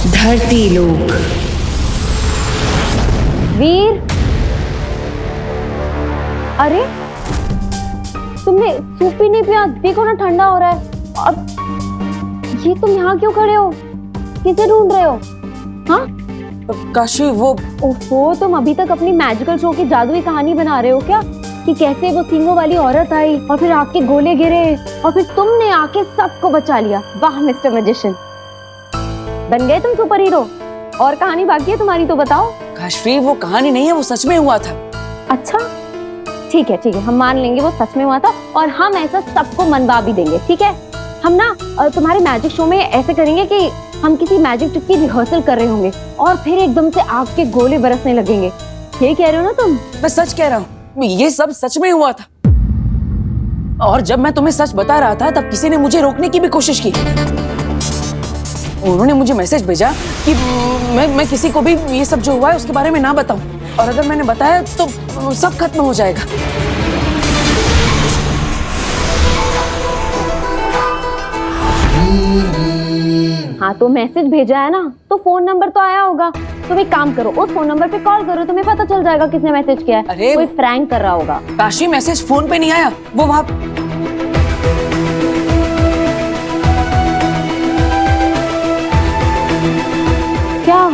धरती लोक। वीर, अरे तुमने सूप ही नहीं पिया? देखो ना ठंडा हो रहा है। और ये तुम यहाँ क्यों खड़े हो? किसे ढूंढ रहे हो? हाँ काशी, वो ओहो, तुम अभी तक अपनी मैजिकल शो की जादुई कहानी बना रहे हो क्या? कि कैसे वो सींगों वाली औरत आई और फिर आग के गोले गिरे और फिर तुमने आके सबको बचा लिया। वाह मिस्टर मैजिशियन, बन गए तुम सुपर हीरो। और कहानी बाकी है तुम्हारी तो बताओ। काशी, वो कहानी नहीं है, वो सच में हुआ था। अच्छा ठीक है, हम मान लेंगे वो सच में हुआ था और हम ऐसा सबको मनवा भी देंगे। ठीक है, हम ना तुम्हारे मैजिक शो में ऐसे करेंगे कि हम किसी मैजिक ट्रिक की रिहर्सल कर रहे होंगे और फिर एकदम से आग के गोले बरसने लगेंगे। ये कह रहे हो ना तुम? मैं सच कह रहा हूँ, ये सब सच में हुआ था। और जब मैं तुम्हें सच बता रहा था तब किसी ने मुझे रोकने की भी कोशिश की। उन्होंने मुझे मैसेज भेजा कि मैं किसी को भी ये सब जो हुआ है उसके बारे में ना बताऊं, और अगर मैंने बताया तो सब खत्म हो जाएगा। हाँ तो मैसेज भेजा है ना, तो फोन नंबर तो आया होगा। तुम एक काम करो, उस फोन नंबर पे कॉल करो, तुम्हें पता चल जाएगा किसने मैसेज किया है। अरे कोई प्रैंक कर रहा होगा। काशी, मैसेज फोन पे नहीं आया, वो वहां। क्या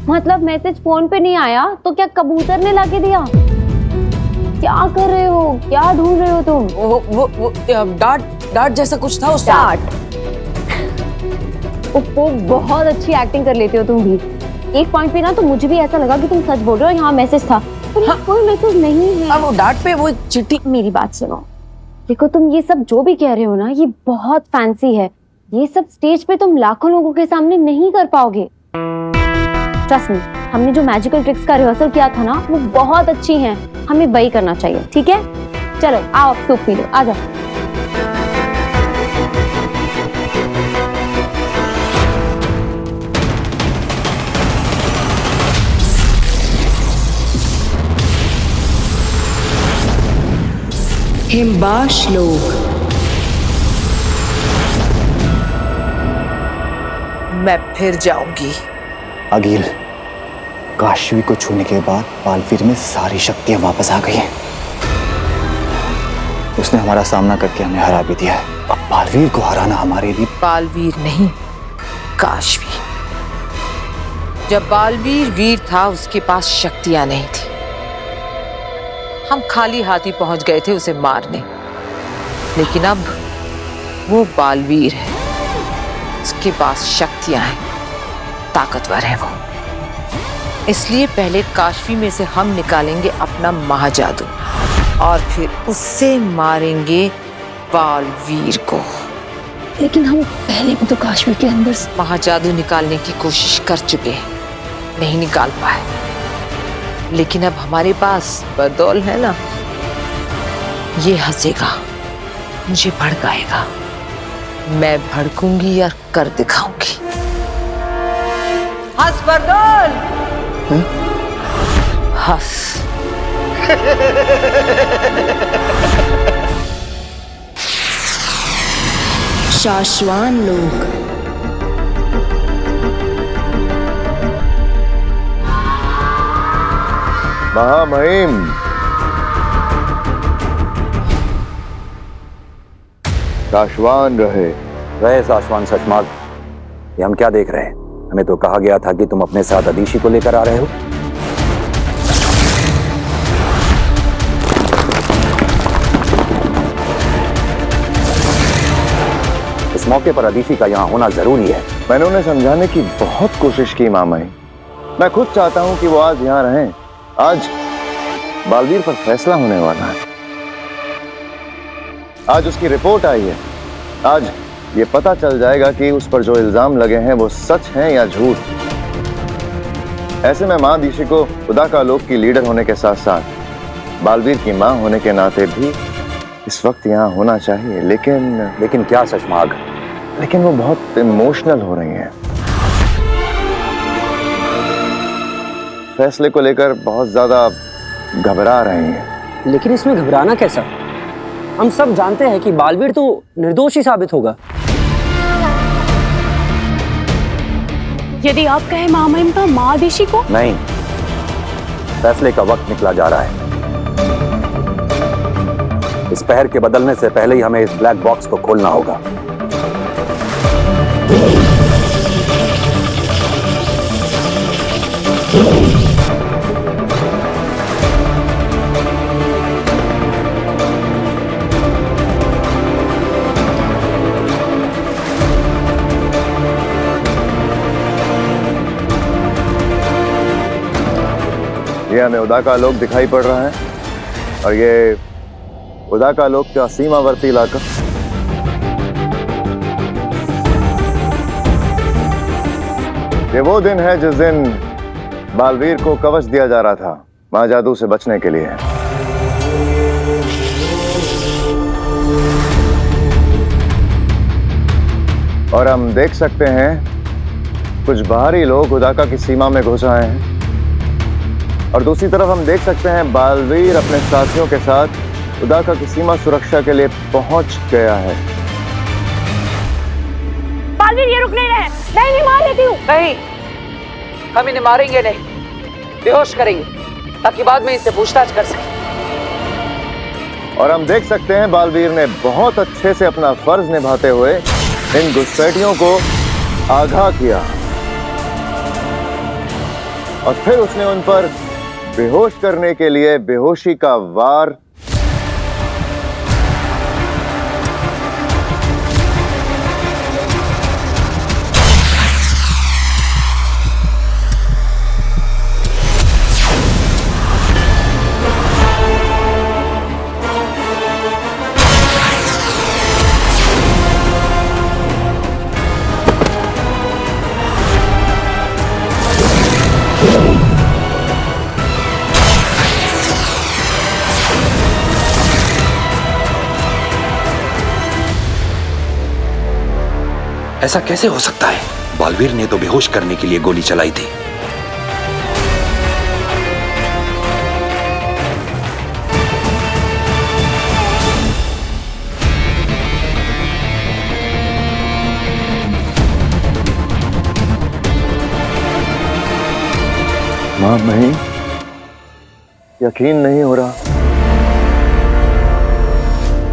मतलब मैसेज फोन पे नहीं आया तो क्या कबूतर ने लाके दिया? क्या कर रहे हो? क्या ढूंढ रहे हो तुम? वो डार्ट जैसा कुछ था। उस डार्ट? ओप्पो, बहुत अच्छी एक्टिंग कर लेते हो तुम भी। एक पॉइंट पे ना तो मुझे भी ऐसा लगा कि तुम सच बोल रहे हो, यहाँ मैसेज था। हाँ, कोई मैसेज नहीं है। वो डार्ट पे वो चिट्ठी। मेरी बात सुनो, देखो तुम ये सब जो भी कह रहे हो ना, ये बहुत फैंसी है। ये सब स्टेज पे तुम लाखों लोगों के सामने नहीं कर पाओगे। ट्रस्ट मी, हमने जो मैजिकल ट्रिक्स का रिहर्सल किया था ना, वो बहुत अच्छी हैं। हमें वही करना चाहिए। ठीक है, चलो आओ सूप पी लो, आ जाओ। हिमबाश लोक। मैं फिर जाऊंगी। अगिल, काशवी को छूने के बाद बालवीर में सारी शक्तियां वापस आ गई हैं। उसने हमारा सामना करके हमें हरा भी दिया है। अब बालवीर को हराना हमारे लिए। बालवीर नहीं, काशवी। जब बालवीर वीर था उसके पास शक्तियां नहीं थी। हम खाली हाथी पहुंच गए थे उसे मारने, लेकिन अब वो बालवीर है, उसके पास शक्तियां हैं, ताकतवर है वो। इसलिए पहले काशवी में से हम निकालेंगे अपना महाजादू और फिर उससे मारेंगे बालवीर को। लेकिन हम पहले भी तो काशवी के अंदर से महाजादू निकालने की कोशिश कर चुके हैं, नहीं निकाल पाए। लेकिन अब हमारे पास बदौल है ना, ये हंसेगा, मुझे भड़काएगा, मैं भड़कूंगी और कर दिखाऊंगी। हंस बरदौल, हंस। शाश्वान लोक। महामहिम, शाश्वान रहे साशवान सचमाग। ये हम क्या देख रहे हैं? हमें तो कहा गया था कि तुम अपने साथ अदीशी को लेकर आ रहे हो। इस मौके पर अदीशी का यहाँ होना जरूरी है। मैंने उन्हें समझाने की बहुत कोशिश की मामाई। मैं खुद चाहता हूँ कि वो आज यहाँ रहें। आज बालवीर पर फैसला होने वाला है। आज उसकी रिपोर्ट आई है। आज ये पता चल जाएगा कि उस पर जो इल्जाम लगे हैं वो सच हैं या झूठ। ऐसे में माँ अदीशी को खुदा का लोक की लीडर होने के साथ साथ बालवीर की माँ होने के नाते भी इस वक्त यहाँ होना चाहिए। लेकिन क्या सचमाग? लेकिन वो बहुत इमोशनल हो रही हैं। फैसले को लेकर बहुत ज्यादा घबरा रही हैं। लेकिन इसमें घबराना कैसा? हम सब जानते हैं कि बालवीर तो निर्दोष ही साबित होगा। यदि आप कहे महामहिम तो महादिशी को? नहीं, फैसले का वक्त निकला जा रहा है। इस पहर के बदलने से पहले ही हमें इस ब्लैक बॉक्स को खोलना होगा। ये हमें उदाका लोक दिखाई पड़ रहा है और ये उदाका लोक का सीमावर्ती इलाका। ये वो दिन है जिस दिन बालवीर को कवच दिया जा रहा था महाजादू से बचने के लिए। और हम देख सकते हैं कुछ बाहरी लोग उदाका की सीमा में घुस आए हैं और दूसरी तरफ हम देख सकते हैं बालवीर अपने साथियों के साथ उदाका की सीमा सुरक्षा के लिए पहुंच गया है। बालवीर ये रुक नहीं रहे, मैं इन्हें मार लेती हूँ। नहीं, हम इन्हें मारेंगे नहीं, बेहोश करेंगे ताकि बाद में इनसे पूछताछ कर सकें। और हम देख सकते हैं बालवीर ने बहुत अच्छे से अपना फर्ज निभाते हुए इन घुसपैठियों को आगाह किया और फिर उसने उन पर बेहोश करने के लिए बेहोशी का वार ऐसा कैसे हो सकता है? बालवीर ने तो बेहोश करने के लिए गोली चलाई थी। मां नहीं, यकीन नहीं हो रहा।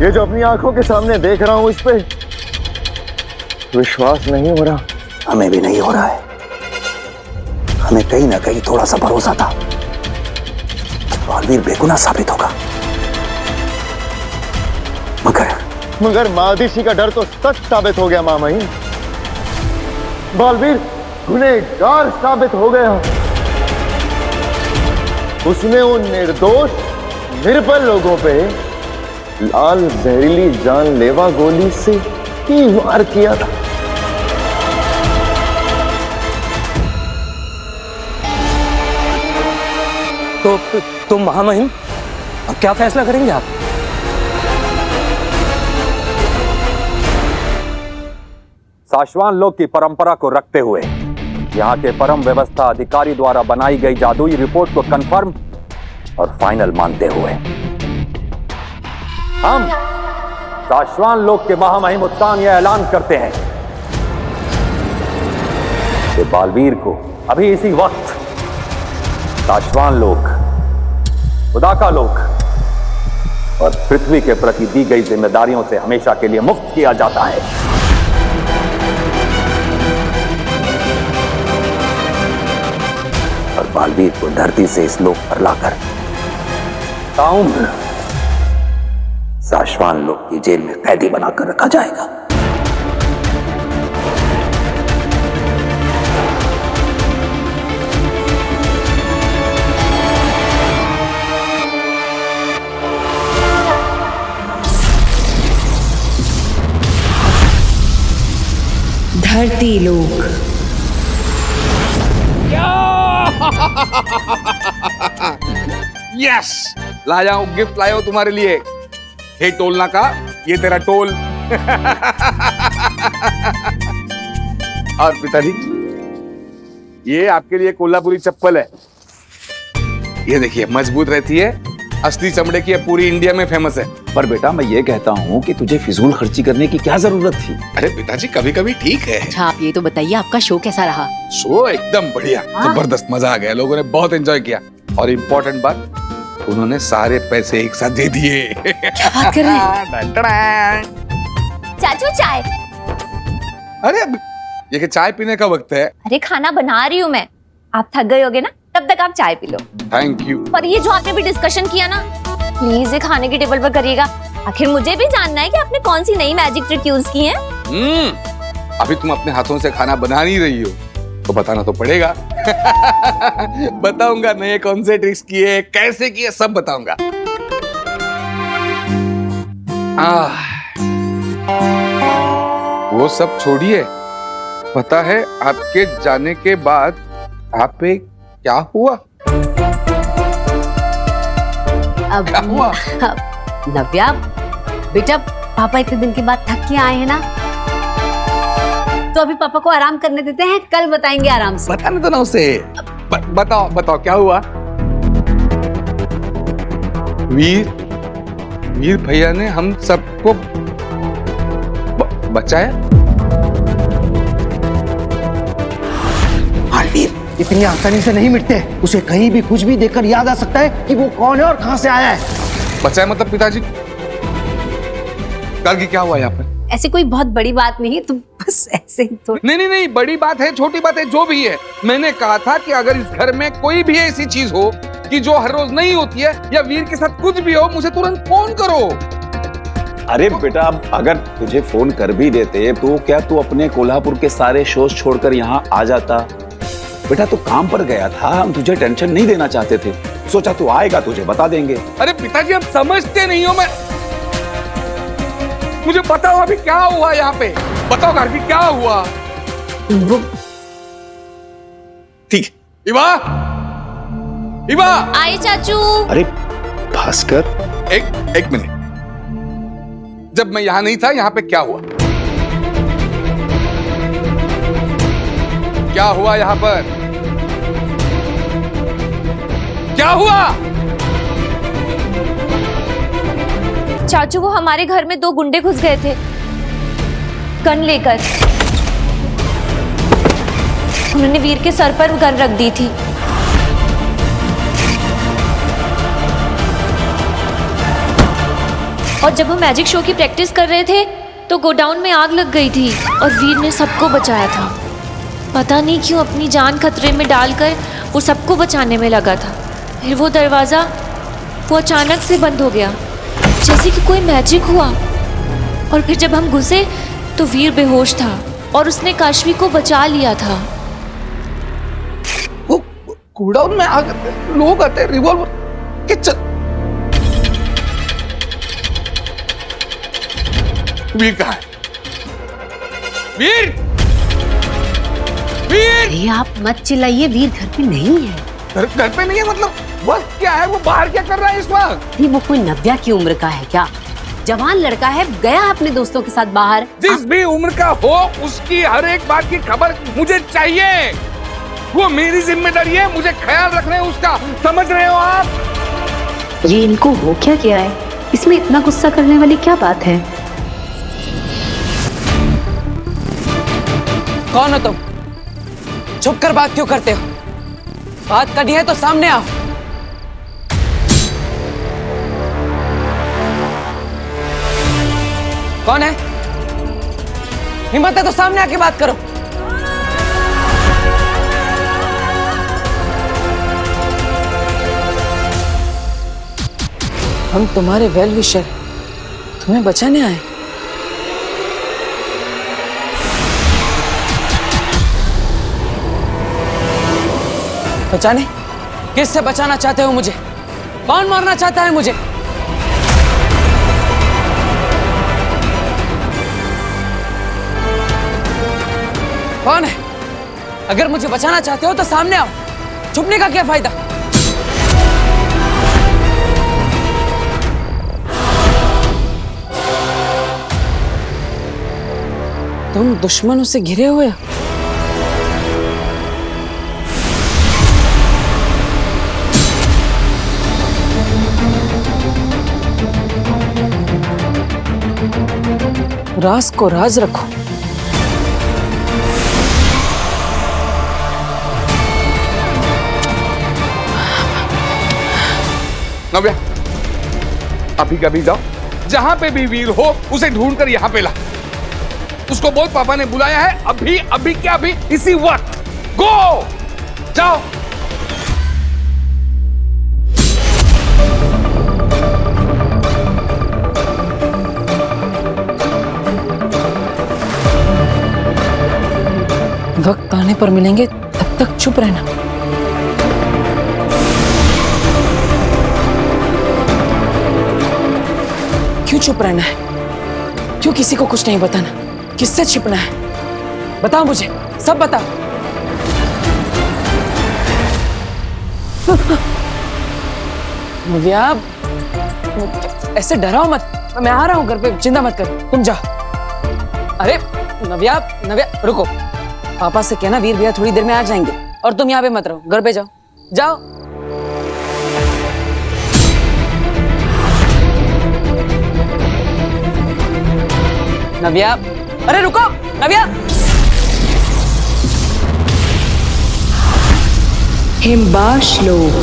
ये जो अपनी आंखों के सामने देख रहा हूं इस पे विश्वास नहीं हो रहा। हमें भी नहीं हो रहा है। हमें कहीं ना कहीं थोड़ा सा भरोसा था बालवीर बेगुनाह साबित होगा, मगर महादिशी का डर तो सच साबित हो गया। मामही, बालवीर गुनहगार साबित हो गया। उसने उन निर्दोष निर्बल लोगों पे लाल जहरीली जानलेवा गोली से ही वार किया था। तो महामहिम, अब क्या फैसला करेंगे आप? साशवान लोक की परंपरा को रखते हुए यहाँ के परम व्यवस्था अधिकारी द्वारा बनाई गई जादुई रिपोर्ट को कंफर्म और फाइनल मानते हुए हम साशवान लोक के महामहिम उत्तान यह ऐलान करते हैं कि बालवीर को अभी इसी वक्त साशवान लोक, उदाका लोक और पृथ्वी के प्रति दी गई जिम्मेदारियों से हमेशा के लिए मुक्त किया जाता है। और बालवीर को धरती से इस लोक पर लाकर ताउम्र साशवान लोक की जेल में कैदी बनाकर रखा जाएगा। धरती लोक। यस, लाया हूं, गिफ्ट लाया हूं तुम्हारे लिए। हे टोलना का, ये तेरा टोल। और पिताजी, ये आपके लिए कोल्हापुरी चप्पल है। ये देखिए, मजबूत रहती है, असली चमड़े की है, पूरी इंडिया में फेमस है। पर बेटा मैं ये कहता हूँ कि तुझे फिजूल खर्ची करने की क्या जरूरत थी? अरे पिताजी कभी कभी ठीक है। अच्छा आप ये तो बताइए आपका शो कैसा रहा? शो एकदम बढ़िया, जबरदस्त, मजा आ गया, लोगों ने बहुत एंजॉय किया। और इम्पोर्टेंट बात, उन्होंने सारे पैसे एक साथ दे दिए। क्या बात कर रहे हैं? चाचू चाय। अरे अब ये कि चाय पीने का वक्त है। अरे खाना बना रही हूँ मैं, आप थक गए होगे ना, तब तक आप चाय पी लो। Thank you. पर ये जो आपने भी डिस्कशन किया ना, प्लीज ये खाने की टेबल पर करिएगा। आखिर मुझे भी जानना है कि आपने कौन सी नई मैजिक ट्रिक यूज की है। अभी तुम अपने हाथों से खाना बना नहीं रही हो तो बताना तो पड़ेगा। बताऊंगा नए कौन से ट्रिक्स किए, कैसे किए, सब बताऊंगा। वो सब छोड़िए, पता है आपके जाने के बाद आप पे क्या हुआ? अब क्या हुआ? नव्या बेटा, पापा इतने दिन के बाद थक के आए हैं ना, तो अभी पापा को आराम करने देते हैं, कल बताएंगे आराम से। बताने दो ना उसे। बताओ बताओ क्या हुआ? वीर भैया ने हम सबको बचाया। बालवीर इतनी आसानी से नहीं मिटते, उसे कहीं भी कुछ भी देखकर याद आ सकता है कि वो कौन है और कहां से आया है। बचाया मतलब पिताजी? गार्गी क्या हुआ यहाँ पर? ऐसी कोई बहुत बड़ी बात नहीं है, तुम बस ऐसे ही तो। नहीं, बड़ी बात है, छोटी बात है, जो भी है। मैंने कहा था कि अगर इस घर में कोई भी ऐसी चीज हो कि जो हर रोज नहीं होती है, या वीर के साथ कुछ भी हो, मुझे तुरंत फोन करो। अरे बेटा अब अगर तुझे फोन कर भी देते तो क्या तू अपने कोल्हापुर के सारे शोज छोड़कर यहाँ आ जाता? बेटा तू काम पर गया था, हम तुझे टेंशन नहीं देना चाहते थे, सोचा तू आएगा तुझे बता देंगे। अरे पिताजी आप समझते नहीं हो। मुझे बताओ अभी क्या हुआ यहाँ पे, बताओ गार्गी क्या हुआ? वो ठीक है। इवा आए चाचू। अरे भास्कर, एक मिनट, जब मैं यहाँ नहीं था यहाँ पे क्या हुआ? क्या हुआ यहाँ पर? क्या हुआ? चाचू वो हमारे घर में 2 गुंडे घुस गए थे गन लेकर। उन्होंने वीर के सर पर गन रख दी थी। और जब हम मैजिक शो की प्रैक्टिस कर रहे थे तो गोडाउन में आग लग गई थी और वीर ने सबको बचाया था। पता नहीं क्यों अपनी जान खतरे में डालकर वो सबको बचाने में लगा था। फिर वो दरवाज़ा वो अचानक से बंद हो गया, जैसे कि कोई मैजिक हुआ। और फिर जब हम घुसे तो वीर बेहोश था और उसने काशवी को बचा लिया था। वो गोडाउन में आग, लोग आते, रिवॉल्वर के वीर कहाँ है? वीर! अरे आप मत चिल्लाइए, वीर घर पे नहीं है। घर पे नहीं है मतलब वक्त क्या है? वो बाहर क्या कर रहा है इस वक्त? वो कोई नव्या की उम्र का है क्या? जवान लड़का है, गया अपने दोस्तों के साथ बाहर। जिस भी उम्र का हो उसकी हर एक बात की खबर मुझे चाहिए। वो मेरी जिम्मेदारी है, मुझे ख्याल रखना है उसका, समझ रहे हो आप? ये इनको हो क्या गया है? इसमें इतना गुस्सा करने वाली क्या बात है? कौन हो तुम? छुप कर बात क्यों करते हो? बात करनी है तो सामने आओ। कौन है? हिम्मत है तो सामने आके बात करो। हम तुम्हारे वेल विशर, तुम्हें बचाने आए। बचाने? किससे बचाना चाहते हो मुझे? कौन मारना चाहता है मुझे? कौन है? अगर मुझे बचाना चाहते हो तो सामने आओ, छुपने का क्या फायदा? तुम दुश्मनों से घिरे हुए हो। राज को राज रखो। नव्या, अभी कभी जाओ, जहां पे भी वीर हो उसे ढूंढ कर यहां पे ला। उसको बोल पापा ने बुलाया है, अभी अभी क्या अभी, इसी वक्त। गो, जाओ। वक्त आने पर मिलेंगे, तब तक चुप रहना। क्यों चुप रहना है? क्यों किसी को कुछ नहीं बताना? किससे छिपना है? बताओ मुझे, सब बताओ। नव्या, ऐसे डराओ मत। मैं आ रहा हूं घर पे, चिंता मत कर, तुम जाओ। अरे नव्या, नव्या रुको। पापा से कहना वीर भैया थोड़ी देर में आ जाएंगे, और तुम यहाँ पे मत रहो, घर पे जाओ। जाओ। नव्या, अरे रुको नव्या। हिमबाश लोग।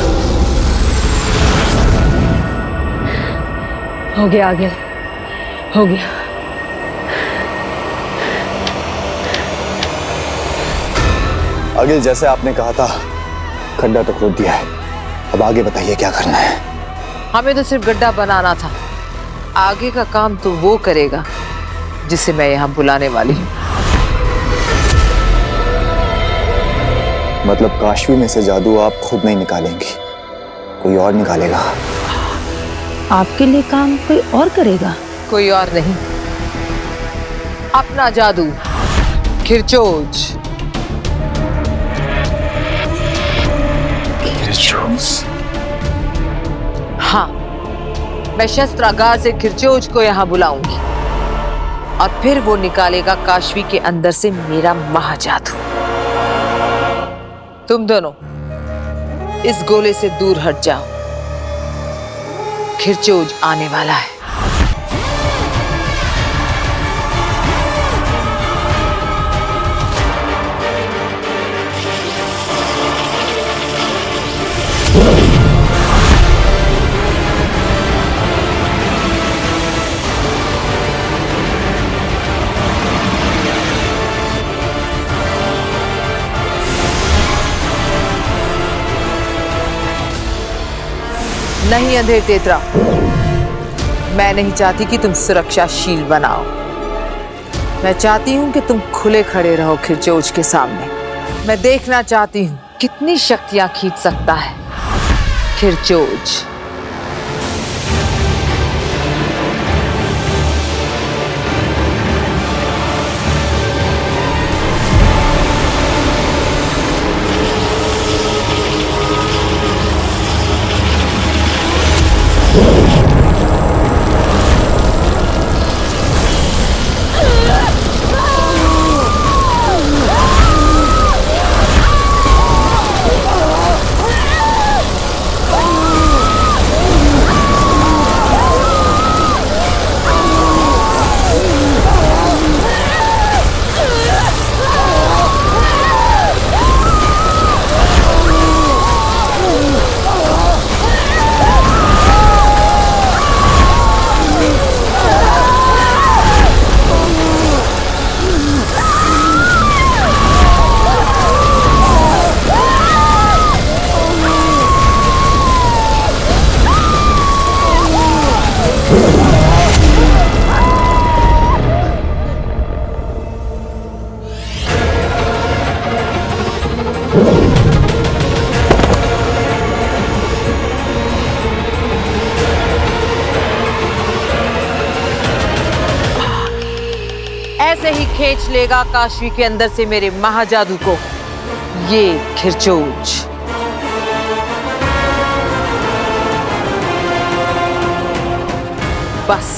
हो गया, आ गया, हो गया। अगिल, जैसे आपने कहा था, खड्डा तो खोद दिया है, अब आगे बताइए क्या करना है। हमें तो सिर्फ गड्ढा बनाना था, आगे का काम तो वो करेगा जिसे मैं यहाँ बुलाने वाली हूँ। मतलब काशवी में से जादू आप खुद नहीं निकालेंगी, कोई और निकालेगा? आपके लिए काम कोई और करेगा? कोई और नहीं, अपना जादू, खिरचोज। हाँ, मैं शस्त्रागार से खिरचोज को यहाँ बुलाऊंगी और फिर वो निकालेगा काशवी के अंदर से मेरा महाजादू। तुम दोनों इस गोले से दूर हट जाओ, खिरचोज आने वाला है। नहीं अंधेर तेतरा, मैं नहीं चाहती कि तुम सुरक्षाशील बनाओ। मैं चाहती हूं कि तुम खुले खड़े रहो खिरचोज के सामने। मैं देखना चाहती हूं कितनी शक्तियां खींच सकता है खिरचोज। ऐसे ही खींच लेगा काशवी के अंदर से मेरे महाजादू को ये खिरचोज। बस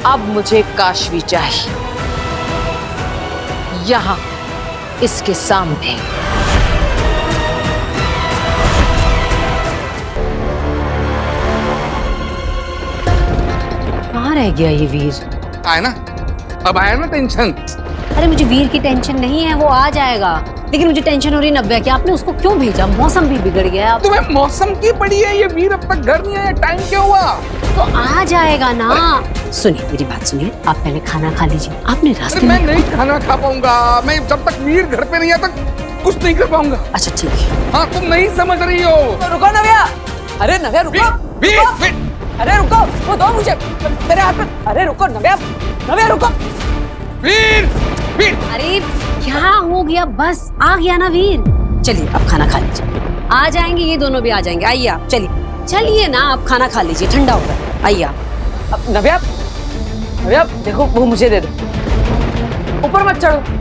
अब मुझे काशवी चाहिए, यहां इसके सामने। कहां रह गया ये वीर? आए ना, अब आया ना टेंशन? अरे मुझे वीर की टेंशन नहीं है, वो आ जाएगा, लेकिन मुझे टेंशन हो रही है नव्या की। आपने उसको क्यों भेजा? मौसम भी बिगड़ गया। अब तुम्हें मौसम की पड़ी है? ये वीर अब तक घर नहीं आया, टाइम क्या हुआ? तो आ जाएगा ना। सुनिए मेरी बात सुनिए, आप पहले खाना खा लीजिए। आपने अरे रास्ते मैं में नहीं खाना खा पाऊंगा, मैं जब तक वीर घर पे नहीं आता कुछ नहीं कर पाऊंगा। अच्छा ठीक है। हाँ तुम नहीं समझ रही हो। रुको नव्या, अरे नव्या रुको, वीर, वीर, अरे रुको, वो दो मुझे मेरे हाथ में। अरे रुको नव्या, नव्या रुको। वीर, वीर। अरे क्या हो गया? बस आ गया ना वीर। चलिए अब खाना खा लीजिए, आ जाएंगे ये दोनों भी आ जाएंगे। आइए आप, चलिए चलिए ना, आप खाना खा लीजिए, ठंडा होगा। आइए आप। अब नव्या, नव्या देखो वो मुझे दे दो, ऊपर मत चढ़ो।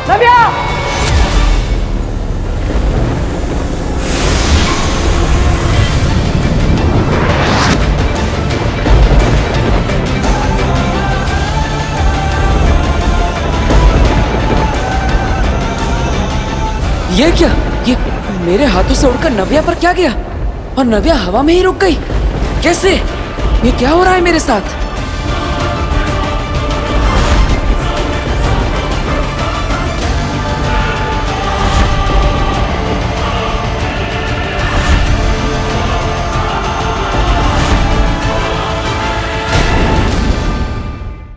नव्या, ये क्या? ये मेरे हाथों से उड़कर नव्या पर क्या गया और नव्या हवा में ही रुक गई? कैसे? ये क्या हो रहा है मेरे साथ?